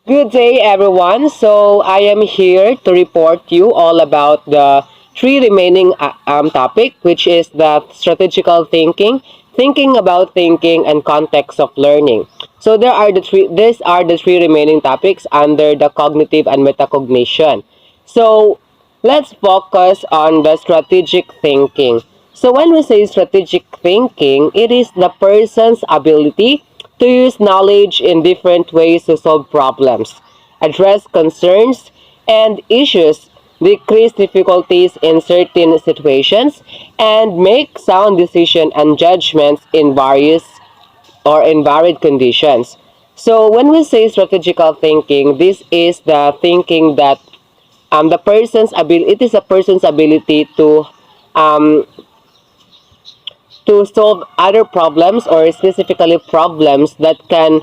Good day, everyone. So I am here to report you all about the three remaining topic, which is the strategical thinking, thinking about thinking, and context of learning. So there are the three. These are the three remaining topics under the cognitive and metacognition. So let's focus on the strategic thinking. So when we say strategic thinking, it is the person's ability to use knowledge in different ways to solve problems, address concerns and issues, decrease difficulties in certain situations, and make sound decisions and judgments in varied conditions. So when we say strategical thinking, this is the thinking that it is a person's ability um, to solve other problems or specifically problems that can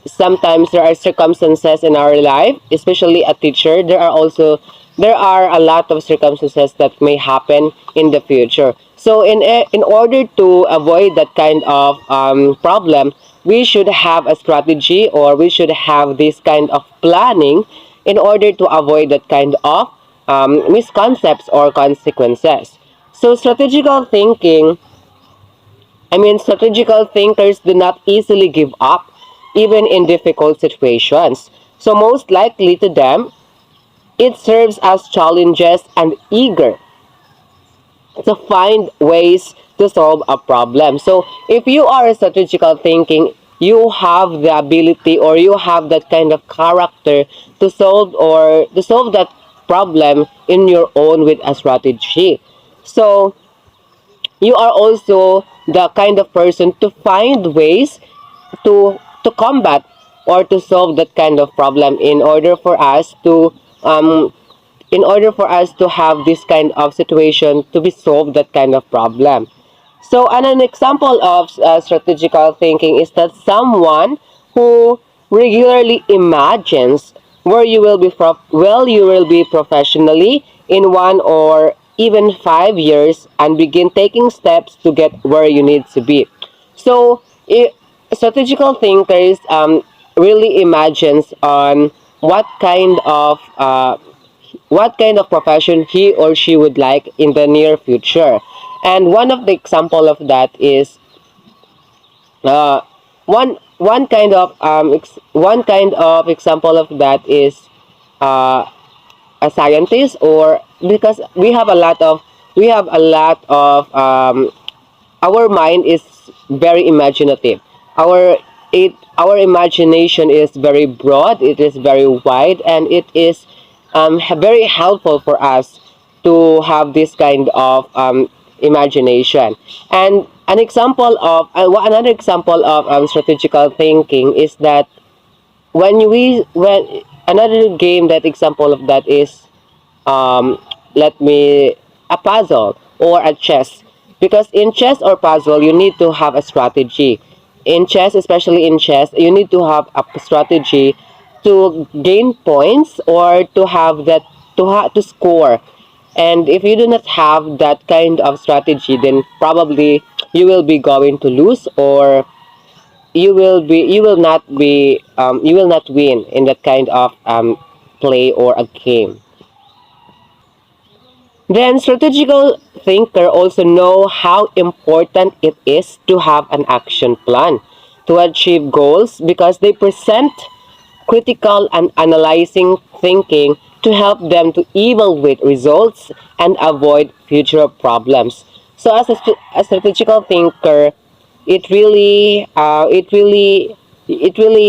sometimes there are circumstances in our life, especially a teacher. There are a lot of circumstances that may happen in the future. So in order to avoid that kind of problem, we should have a strategy, or we should have this kind of planning in order to avoid that kind of misconcepts or consequences. So strategical thinkers do not easily give up, even in difficult situations. So most likely to them, it serves as challenges and eager to find ways to solve a problem. So if you are a strategical thinking, you have the ability, or you have that kind of character to solve that problem in your own with a strategy. So you are also the kind of person to find ways to combat or to solve that kind of problem um, in order for us to have this kind of situation to be solved that kind of problem. So an example of strategical thinking is that someone who regularly imagines where you will be professionally in 1 or even 5 years, and begin taking steps to get where you need to be. So strategical thinkers really imagines on what kind of profession he or she would like in the near future. And uh, one kind of example of that is uh, a scientist, or because we have a lot of our mind is very imaginative. Our imagination is very broad, it is very wide, and it is very helpful for us to have this kind of imagination. And another example of strategical thinking is that when another game that example of that is let me a puzzle or a chess, because in chess or puzzle you need to have a strategy. In chess, especially in chess, you need to have a strategy to gain points, or to score. And if you do not have that kind of strategy, then probably you will be going to lose, or you will not win in that kind of play or a game. Then strategical thinker also know how important it is to have an action plan to achieve goals, because they present critical and analyzing thinking to help them to evaluate results and avoid future problems. So as a strategical thinker, it really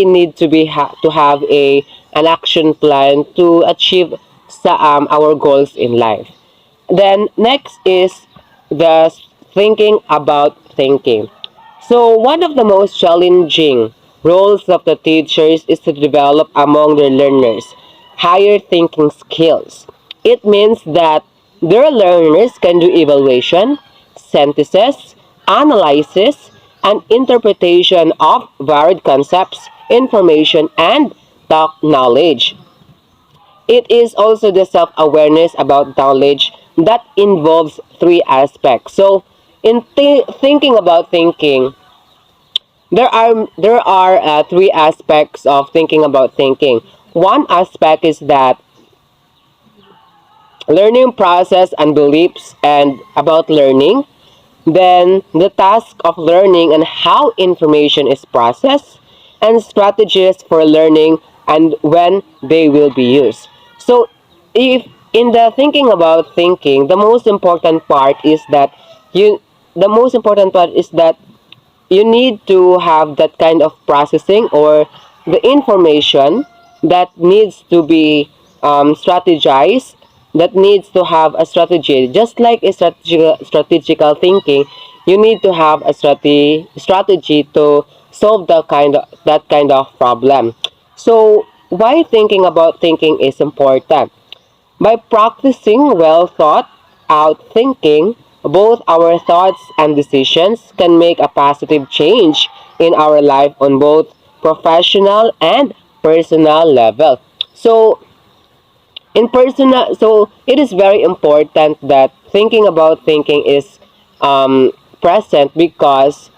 need to have an action plan to achieve our goals in life. Then next is the thinking about thinking. So one of the most challenging roles of the teachers is to develop among their learners higher thinking skills. It means that their learners can do evaluation, synthesis, analysis, and interpretation of varied concepts, information, and talk knowledge. It is also the self awareness about knowledge that involves three aspects. So, in thinking about thinking, There are three aspects of thinking about thinking. One aspect is that learning process and beliefs and about learning, then the task of learning and how information is processed, and strategies for learning and when they will be used. So, if in the thinking about thinking, you the most important part is that you need to have that kind of processing or the information that needs to be strategized, that needs to have a strategy. Just like a strategical thinking, you need to have a strategy to solve that kind of problem. So why thinking about thinking is important? By practicing well thought out thinking, both our thoughts and decisions can make a positive change in our life on both professional and personal level. So, so it is very important that thinking about thinking is present, because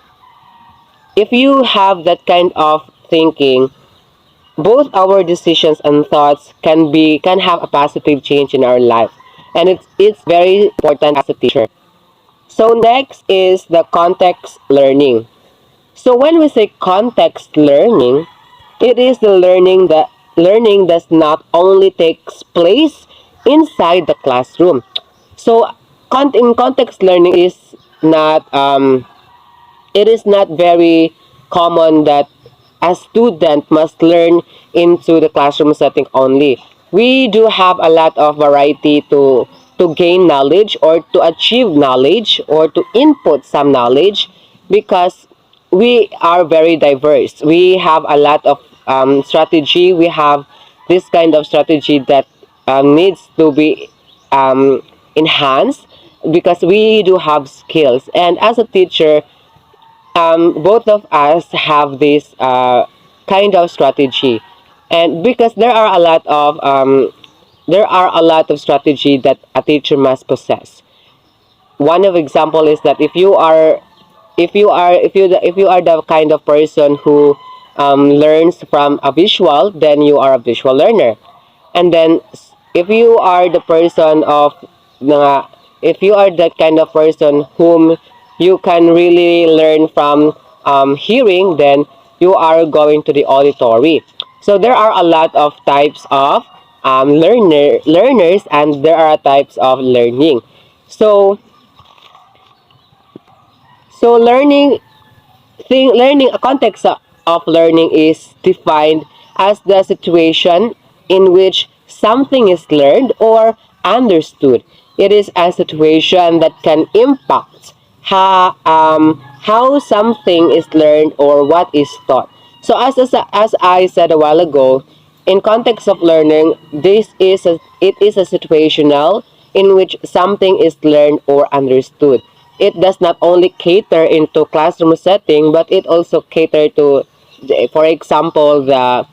if you have that kind of thinking, both our decisions and thoughts can have a positive change in our life, and it's very important as a teacher. So next is the context learning. So when we say context learning, it is the learning does not only takes place inside the classroom. So in context learning is not it is not very common that a student must learn into the classroom setting only. We do have a lot of variety to gain knowledge or to achieve knowledge or to input some knowledge, because we are very diverse. We have a lot of strategy. We have this kind of strategy that needs to be um, enhanced, because we do have skills. And as a teacher, both of us have this kind of strategy, and because there are a lot of strategy that a teacher must possess. One of example is that if you are the kind of person who learns from a visual, then you are a visual learner. And then if you are the person of uh, if you are that kind of person whom you can really learn from hearing, then you are going to the auditory. So there are a lot of types of learners, and there are types of learning. So learning learning, a context of learning is defined as the situation in which something is learned or understood. It is a situation that can impact how something is learned or what is taught. So as I said a while ago, in context of learning, it is a situational in which something is learned or understood. It does not only cater into classroom setting, but it also cater to, for example, the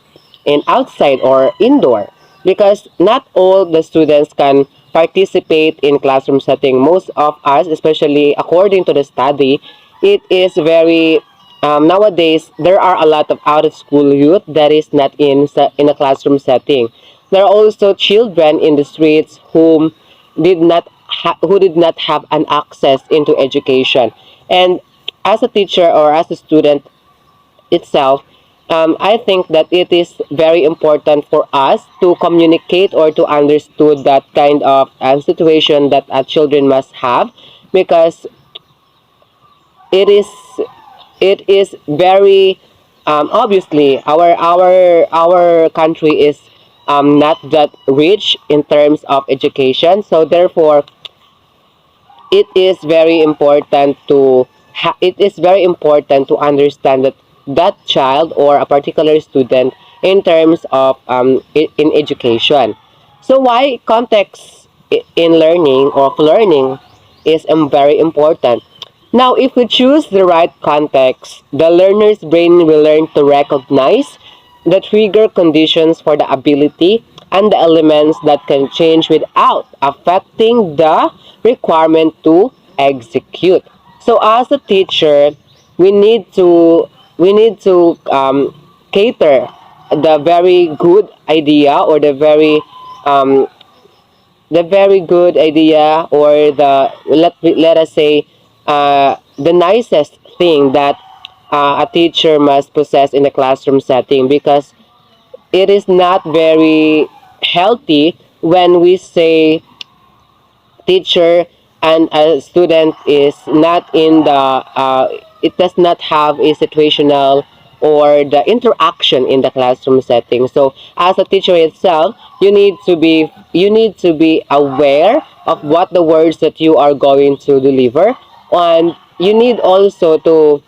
in outside or indoor, because not all the students can participate in classroom setting. Most of us, especially according to the study, it is very nowadays there are a lot of out of school youth that is not in a classroom setting. There are also children in the streets who did not have an access into education. And as a teacher or as a student itself, I think that it is very important for us to communicate or to understood that kind of situation that children must have, because it is it is very obviously our country is not that rich in terms of education. So therefore it is very important to understand that child or a particular student in terms of in education. So why context in learning or of learning is very important. Now, if we choose the right context, the learner's brain will learn to recognize the trigger conditions for the ability and the elements that can change without affecting the requirement to execute. So as a teacher, we need to we need to cater the very good idea, or the very good idea, or let us say the nicest thing that a teacher must possess in a classroom setting, because it is not very healthy when we say teacher and a student is not in the it does not have a situational or the interaction in the classroom setting. So as a teacher itself, you need to be aware of what the words that you are going to deliver, and you need also to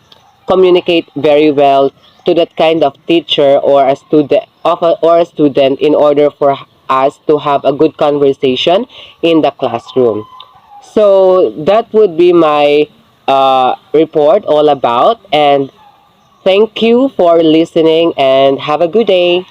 communicate very well to that kind of teacher, or a student, in order for us to have a good conversation in the classroom. So that would be my report all about, and thank you for listening, and have a good day.